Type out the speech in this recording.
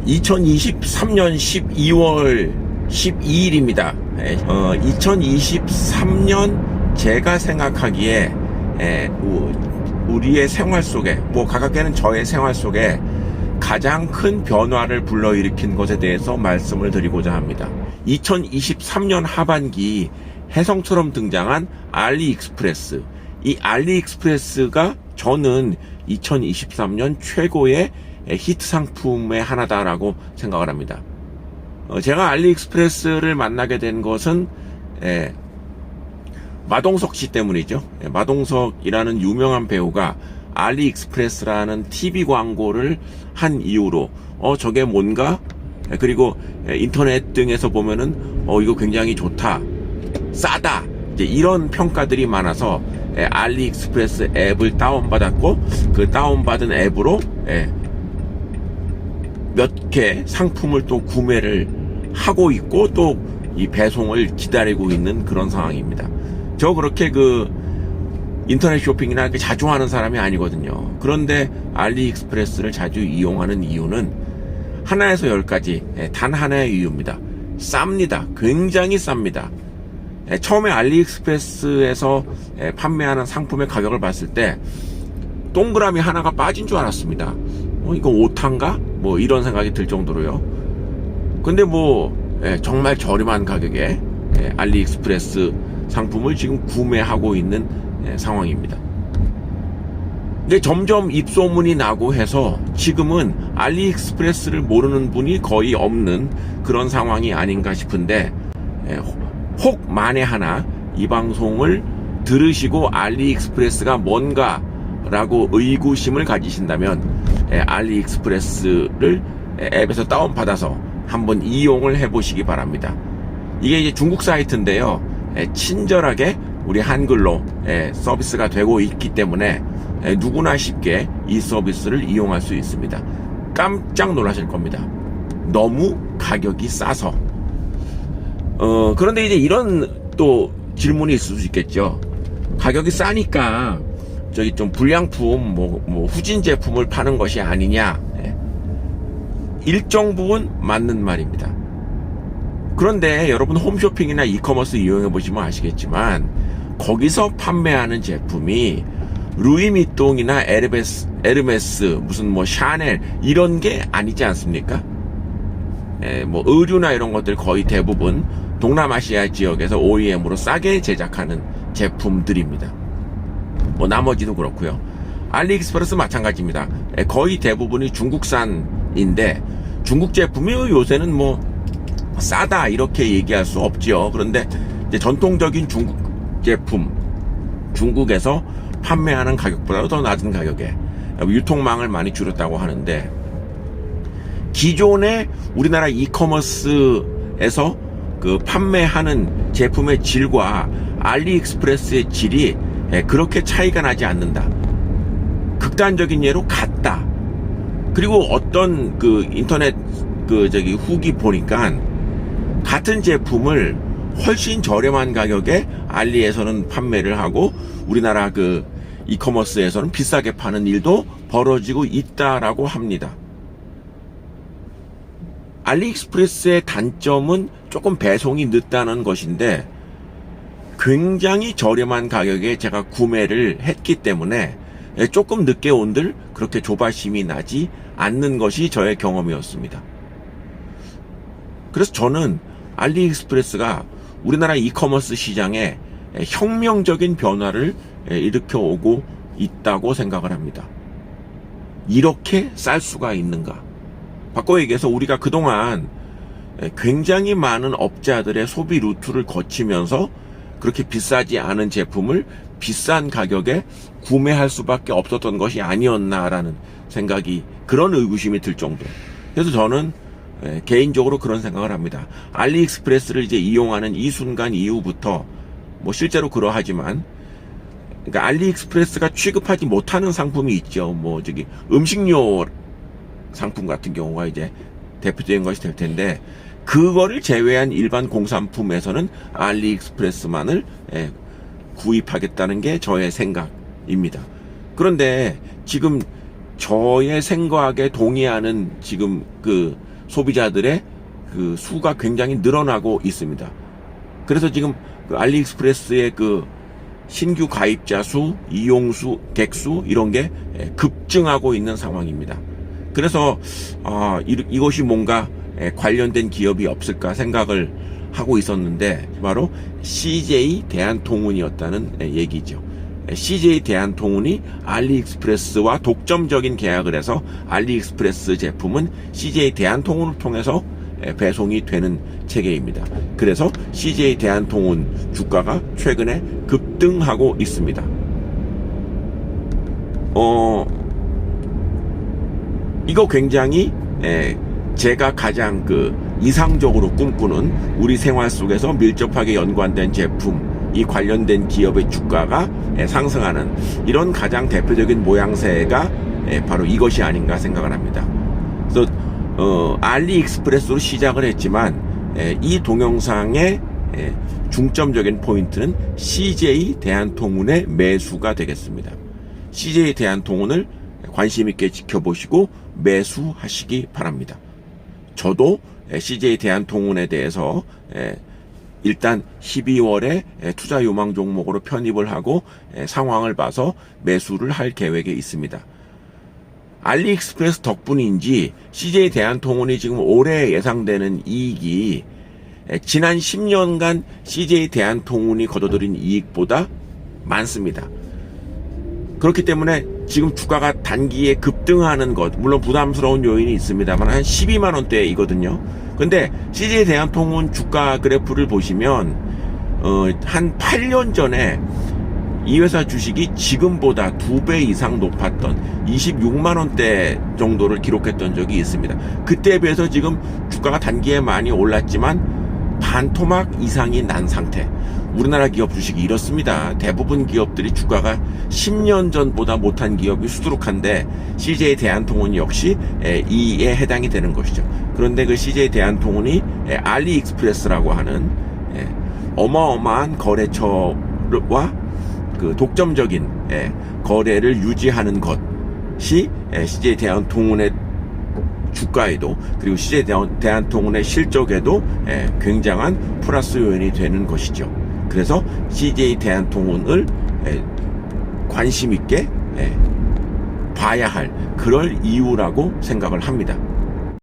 2023년 12월 12일입니다. 2023년 제가 생각하기에 우리의 생활 속에, 가깝게는 저의 생활 속에 가장 큰 변화를 불러일으킨 것에 대해서 말씀을 드리고자 합니다. 2023년 하반기 혜성처럼 등장한 알리익스프레스. 이 알리익스프레스가 저는 2023년 최고의 히트 상품의 하나다라고 생각을 합니다. 제가 알리익스프레스를 만나게 된 것은 마동석 씨 때문이죠. 마동석이라는 유명한 배우가 알리익스프레스라는 TV 광고를 한 이후로 저게 뭔가, 그리고 인터넷 등에서 보면은 이거 굉장히 좋다, 싸다, 이제 이런 평가들이 많아서 알리익스프레스 앱을 다운받았고, 그 다운받은 앱으로 몇 개 상품을 또 구매를 하고 있고, 또 이 배송을 기다리고 있는 그런 상황입니다. 저 그렇게 인터넷 쇼핑이나 자주 하는 사람이 아니거든요. 그런데 알리익스프레스를 자주 이용하는 이유는 하나에서 10가지 단 하나의 이유입니다. 쌉니다. 굉장히 쌉니다. 처음에 알리익스프레스에서 판매하는 상품의 가격을 봤을 때 동그라미 하나가 빠진 줄 알았습니다. 이거 오타인가? 이런 생각이 들 정도로요. 근데 정말 저렴한 가격에 알리익스프레스 상품을 지금 구매하고 있는 상황입니다. 근데 점점 입소문이 나고 해서 지금은 알리익스프레스를 모르는 분이 거의 없는 그런 상황이 아닌가 싶은데, 혹 만에 하나 이 방송을 들으시고 알리익스프레스가 뭔가 라고 의구심을 가지신다면 알리익스프레스를 앱에서 다운받아서 한번 이용을 해보시기 바랍니다. 이게 이제 중국 사이트인데요, 친절하게 우리 한글로 서비스가 되고 있기 때문에 누구나 쉽게 이 서비스를 이용할 수 있습니다. 깜짝 놀라실 겁니다. 너무 가격이 싸서. 그런데 이제 이런 또 질문이 있을 수 있겠죠. 가격이 싸니까 좀 불량품, 후진 제품을 파는 것이 아니냐. 일정 부분 맞는 말입니다. 그런데 여러분 홈쇼핑이나 이커머스 이용해 보시면 아시겠지만, 거기서 판매하는 제품이 루이미똥이나 에르메스, 무슨 샤넬 이런 게 아니지 않습니까? 의류나 이런 것들 거의 대부분 동남아시아 지역에서 OEM으로 싸게 제작하는 제품들입니다. 나머지도 그렇고요. 알리익스프레스 마찬가지입니다. 거의 대부분이 중국산인데, 중국 제품이 요새는 싸다 이렇게 얘기할 수 없죠. 그런데 이제 전통적인 중국 제품, 중국에서 판매하는 가격보다 더 낮은 가격에 유통망을 많이 줄였다고 하는데, 기존의 우리나라 이커머스에서 판매하는 제품의 질과 알리익스프레스의 질이 그렇게 차이가 나지 않는다. 극단적인 예로 같다. 그리고 어떤 인터넷 후기 보니까 같은 제품을 훨씬 저렴한 가격에 알리에서는 판매를 하고 우리나라 이커머스에서는 비싸게 파는 일도 벌어지고 있다라고 합니다. 알리익스프레스의 단점은 조금 배송이 늦다는 것인데, 굉장히 저렴한 가격에 제가 구매를 했기 때문에 조금 늦게 온들 그렇게 조바심이 나지 않는 것이 저의 경험이었습니다. 그래서 저는 알리익스프레스가 우리나라 이커머스 시장에 혁명적인 변화를 일으켜 오고 있다고 생각을 합니다. 이렇게 쌀 수가 있는가? 바꿔 얘기해서 우리가 그동안 굉장히 많은 업자들의 소비 루트를 거치면서 그렇게 비싸지 않은 제품을 비싼 가격에 구매할 수밖에 없었던 것이 아니었나라는 생각이, 그런 의구심이 들 정도. 그래서 저는 개인적으로 그런 생각을 합니다. 알리익스프레스를 이제 이용하는 이 순간 이후부터, 실제로 그러하지만, 그러니까 알리익스프레스가 취급하지 못하는 상품이 있죠. 음식료 상품 같은 경우가 이제 대표적인 것이 될 텐데, 그거를 제외한 일반 공산품에서는 알리익스프레스만을 구입하겠다는 게 저의 생각입니다. 그런데 지금 저의 생각에 동의하는 지금 소비자들의 그 수가 굉장히 늘어나고 있습니다. 그래서 지금 그 알리익스프레스의 그 신규 가입자 수, 이용수, 객수 이런 게 급증하고 있는 상황입니다. 그래서 이것이 뭔가 관련된 기업이 없을까 생각을 하고 있었는데 바로 CJ 대한통운이었다는 얘기죠. CJ 대한통운이 알리익스프레스와 독점적인 계약을 해서 알리익스프레스 제품은 CJ 대한통운을 통해서 배송이 되는 체계입니다. 그래서 CJ 대한통운 주가가 최근에 급등하고 있습니다. 이거 굉장히 제가 가장 그 이상적으로 꿈꾸는 우리 생활 속에서 밀접하게 연관된 제품, 이 관련된 기업의 주가가 상승하는 이런 가장 대표적인 모양새가 바로 이것이 아닌가 생각을 합니다. 그래서 알리익스프레스로 시작을 했지만 이 동영상의 중점적인 포인트는 CJ 대한통운의 매수가 되겠습니다. CJ 대한통운을 관심 있게 지켜보시고 매수하시기 바랍니다. 저도 CJ 대한통운에 대해서 일단 12월에 투자 유망 종목으로 편입을 하고 상황을 봐서 매수를 할 계획에 있습니다. 알리익스프레스 덕분인지 CJ 대한통운이 지금 올해 예상되는 이익이 지난 10년간 CJ 대한통운이 거둬들인 이익보다 많습니다. 그렇기 때문에 지금 주가가 단기에 급등하는 것, 물론 부담스러운 요인이 있습니다만 한 12만 원대이거든요. 근데 CJ 대한통운 주가 그래프를 보시면 한 8년 전에 이 회사 주식이 지금보다 2배 이상 높았던 26만 원대 정도를 기록했던 적이 있습니다. 그때에 비해서 지금 주가가 단기에 많이 올랐지만 반토막 이상이 난 상태. 우리나라 기업 주식이 이렇습니다. 대부분 기업들이 주가가 10년 전보다 못한 기업이 수두룩한데 CJ 대한통운 역시 이에 해당이 되는 것이죠. 그런데 그 CJ 대한통운이 알리익스프레스라고 하는 어마어마한 거래처와 그 독점적인 거래를 유지하는 것이 CJ 대한통운의 주가에도 그리고 CJ 대한통운의 실적에도 굉장한 플러스 요인이 되는 것이죠. 그래서 CJ 대한통운을 관심 있게 봐야 할 그럴 이유라고 생각을 합니다.